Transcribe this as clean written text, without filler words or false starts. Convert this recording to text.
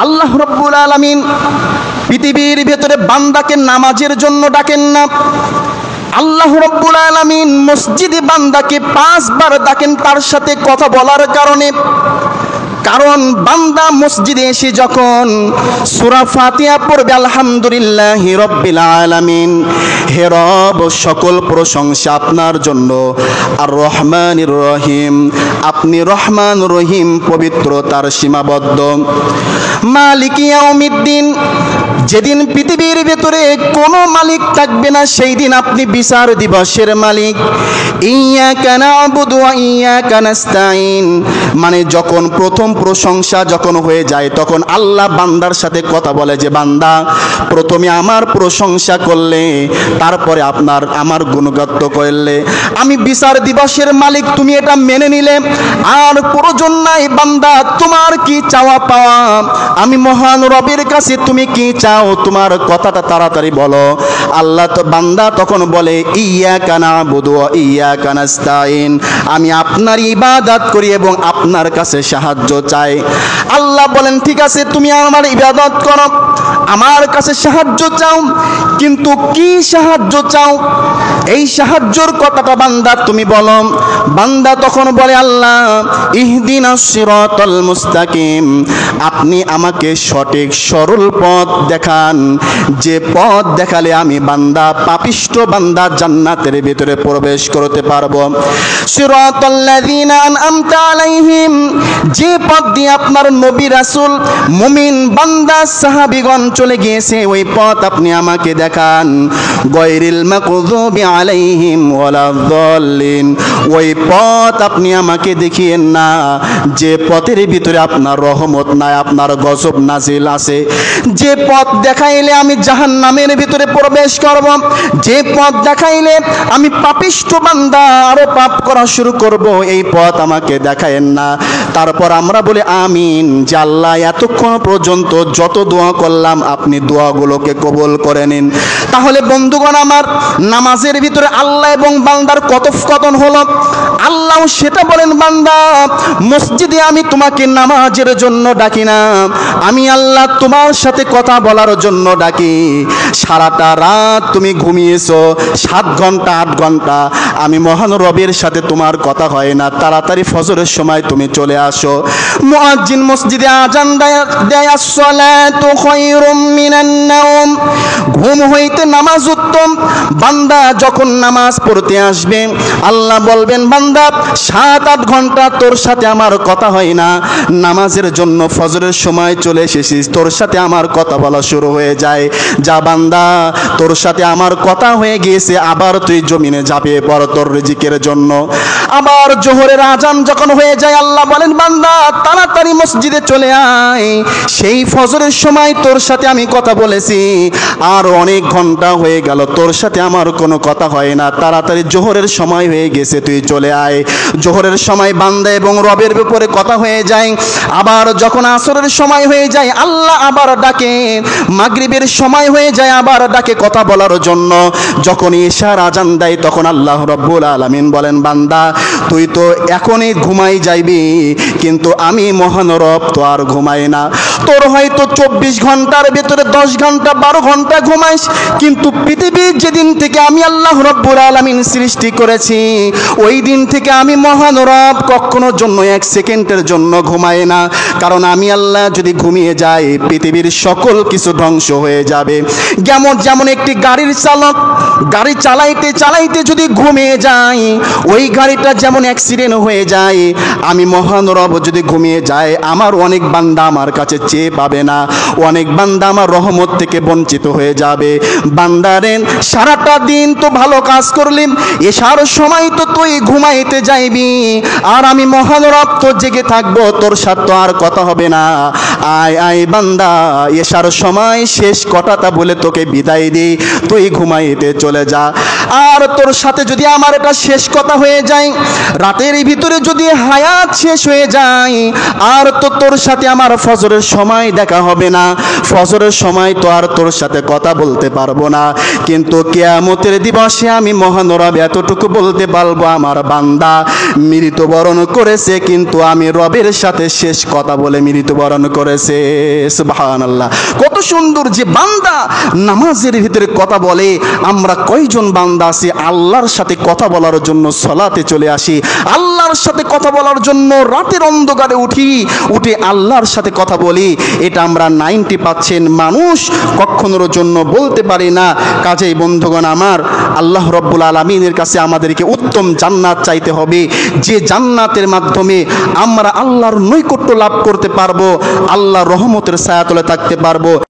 আল্লাহ রাব্বুল আলামিন পৃথিবীর ভেতরে বান্দাকে নামাজের জন্য ডাকেন না। আল্লাহ রাব্বুল আলামিন মসজিদে বান্দাকে 5 বার ডাকেন তার সাথে কথা বলার কারণে। কারণ বান্দা মসজিদে এসে যখন সূরা ফাতিহা পড়বে, আলহামদুলিল্লাহি রাব্বিল আলামিন, হে রব সকল প্রশংসা আপনার জন্য, আর রহমানির রহিম, আপনি রহমান রহিম পবিত্রতার সীমাবদ্ধ, মালিক ইয়াউমিদ্দিন, যেদিন পৃথিবীর ভেতরে কোনো মালিক থাকবে না সেই দিন আপনি বিচার দিবসের মালিক। ইয়্যাকা না'বুদু ওয়া ইয়্যাকা নাস্তাঈন, মানে যখন প্রথম প্রশংসা যখন হয়ে যায় তখন আল্লাহ বান্দার সাথে কথা বলে যে বান্দা প্রথমে আমার প্রশংসা করলে, তারপরে আমার গুণগাত্য করলে, আমি বিচার দিবসের মালিক তুমি এটা মেনে নিলে, আর প্রয়োজন নাই বান্দা তোমার কি চাওয়া পাওয়া, আমি মহান রবের কাছে তুমি কি চাও তোমার কথাটা তাড়াতাড়ি বলো। আল্লাহ তো বান্দা তখন বলে ইয়্যাকা না'বুদু ওয়া ইয়্যাকা নাস্তাঈন, আমি আপনার ইবাদত করি এবং আপনার কাছে সাহায্য চাই। আল্লাহ বলেন ঠিক আছে তুমি আমার ইবাদত করো, আমার কাছে সাহায্য চাও, কিন্তু কি সাহায্য চাও এই সাহায্যর কথাটা বান্দা তুমি বলো। বান্দা তখন বলে আল্লাহ ইহদিনাস সিরাতাল মুস্তাকিম, আপনি আমাকে সঠিক সরল পথ দেখান, যে পথ দেখালে আমি বান্দা পাপিষ্ঠ বান্দা জান্নাতের ভিতরে প্রবেশ করতে পারবো। সিরাতাল্লাযীনা আনআমতা আলাইহিম, যে পথ দিয়ে আপনার নবী রাসূল মুমিন বান্দা সাহাবীগণ চলে গিয়েছে ওই পথ আপনি আমাকে দেখান। গায়রিল মাগযুবি আলাইহিম ওয়ালাদ-দাল্লিন, ওই পথ আপনি আমাকে দেখিয়েন না যে পথের ভিতরে আপনার রহমত নাই, আপনার গজব নাজিল আছে। যে পথ দেখাইলে আমি জাহান্নামের ভিতরে প্রবেশ করব, যে পথ দেখাইলে আমি পাপিষ্ঠ বান্দা আরো পাপ করা শুরু করব, এই পথ আমাকে দেখায়েন না। তারপর আমরা বলি আমিন, যে আল্লাহ এতক্ষণ পর্যন্ত যত দোয়া করলাম আপনি দোয়াগুলোকে কবুল করে নিন। তাহলে বন্ধুগণ আমার, নামাজের ভিতরে আল্লাহ এবং বান্দার কথোপকথন হলো। আল্লাহ সেটা বলেন বান্দা মসজিদে আমি তোমাকে নামাজের জন্য ডাকি না, আমি আল্লাহ তোমার সাথে কথা বলার জন্য ডাকি। সারাটা রাত তুমি ঘুমিয়েছো 7 ঘন্টা 8 ঘন্টা, আমি মহান রবের সাথে তোমার কথা হয় না, তাড়াতাড়ি ফজরের সময় তুমি চলে আসো। মুয়াজ্জিন মসজিদে আজান দেয় আসসালাতু খায়রুম মিনান নাওম, ঘুম হইতে নামাজ উত্তম। বান্দা যখন নামাজ পড়তে আসবে আল্লাহ বলবেন বান্দা 7-8 ঘন্টা তোর সাথে আমার কথা হয় না, নামাজের জন্য ফজরের সময় চলে এসেছিস, তোর সাথে আমার কথা বলা শুরু হয়ে যায়। যা বান্দা তোর সাথে আমার কথা হয়ে গিয়েছে, আবার তুই জমিনে ঝাঁপিয়ে পড় তোর রিজিকের জন্য। আবার জোহরের আজান যখন হয়ে যায় আল্লাহ বলেন বান্দা তাড়াতাড়ি মসজিদে চলে আয়, সেই ফজরের সময় তোর সাথে আমি কথা বলেছি, আর অনেক ঘন্টা হয়ে গেল তোর সাথে আমার কোনো কথা হয় না, তাড়াতাড়ি জোহরের সময় হয়ে গেছে তুই চলে আয়। জোহরের সময় বান্দা এবং রবের ব্যাপারে কথা হয়ে যায়। আবার যখন আসরের সময় হয়ে যায় আল্লাহ আবার ডাকে, মাগরিবের সময় হয়ে যায় আবার ডাকে কথা বলার জন্য। যখন ইশার আজান দেয় তখন আল্লাহ রাব্বুল আলামিন বলেন বান্দা তুই তো এখনই ঘুমাই যাইবি, কিন্তু আমি মহান রব তো আর ঘুমাই না। তোর হয়তো 24 ঘন্টার ভিতরে 10 ঘন্টা 12 ঘন্টা ঘুমাইস, কিন্তু পৃথিবীর যেদিন থেকে আমি আল্লাহ রাব্বুল আলামিন সৃষ্টি করেছি ওই দিন থেকে আমি মহান রব কখনো জন্য 1 সেকেন্ডের জন্য ঘুমাই না। কারণ আমি আল্লাহ যদি ঘুমিয়ে যাই পৃথিবীর সকল কিছু ধ্বংস হয়ে যাবে। যেমন একটি গাড়ির চালক গাড়ি চালাইতে চালাইতে যদি ঘুমিয়ে যায় ওই গাড়িটা যেমন অ্যাক্সিডেন্ট হয়ে যায়, আমি মহান রব যদি ঘুমিয়ে যায় আমার অনেক বান্দা আমার কাছে চেয়ে পাবে না, অনেক বান্দা আমার রহমত থেকে বঞ্চিত হয়ে যাবে। বান্দারেন সারাটা দিন তো ভালো কাজ করলি, এশার সময় তো তুই ঘুমাইতে যাইবি, আর আমি মহান রব তো জেগে থাকবো, তোর সাথে তো আর কথা হবে না। আয় আয় বান্দা এশার সময় শেষ কথাটা বলে তোকে বিদায় দিই, তুই ঘুমাইতে চলে যা। আর তোর সাথে যদি আমার এটা শেষ কথা হয়ে যায়, রাতের ভিতরে যদি হায়াত শেষ হয়ে যায়, আর তো তোর সাথে আমার ফজরের সময় দেখা হবে না, ফজরের সময় তো আর তোর সাথে কথা বলতে পারবো না। কিন্তু কিয়ামতের দিবসে আমি মহান রব এতটুকু বলতে পারবো, আমার বান্দা মৃত্যুবরণ করেছে, কিন্তু আমি রবের সাথে শেষ কথা বলে মৃত্যুবরণ করেছে। সুবহানাল্লাহ। কত সুন্দর যে বান্দা নামাজের ভিতরে কথা বলে। আমরা কয়জন বান্দা আছি আল্লাহর সাথে কথা বলার জন্য সালাতে চলে আসি, আল্লাহর সাথে কথা বলার জন্য রাতের অন্ধকারে উঠে আল্লাহর সাথে কথা বলি। এটা আমরা 90% মানুষ কখনোর জন্য বলতে পারি না। কাজেই বন্ধুগণ আমার, আল্লাহ রাব্বুল আলামিনের কাছে আমাদেরকে উত্তম জান্নাত চাইতে হবে, যে জান্নাতের মাধ্যমে আমরা আল্লাহর নৈকট্য লাভ করতে পারবো, আল্লাহর রহমতের ছায়াতলে থাকতে পারবো।